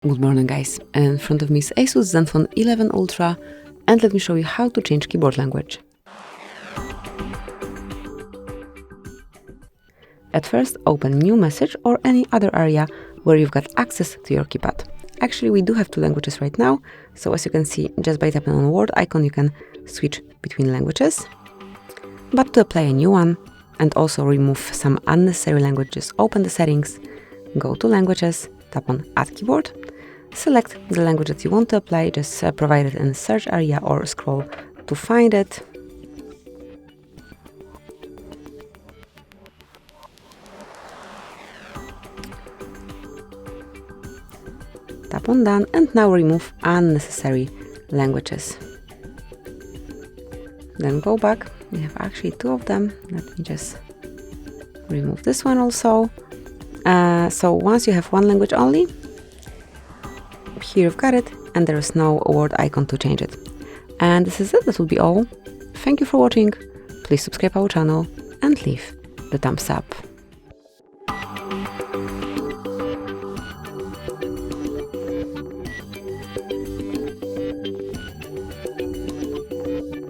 Good morning guys, in front of me is ASUS Zenfone 11 Ultra and let me show you how to change keyboard language. At first open new message or any other area where you've got access to your keypad. Actually we do have two languages right now, so as you can see just by tapping on the word icon you can switch between languages. But to apply a new one and also remove some unnecessary languages, open the settings, go to languages, tap on add keyboard. Select the language that you want to apply, just provide it in the search area or scroll to find it. Tap on done and now remove unnecessary languages. Then go back, we have actually two of them, let me just remove this one also. So once you have one language only, here you've got it, and there is no word icon to change it. And this is it, that will be all. Thank you for watching, please subscribe our channel and leave the thumbs up.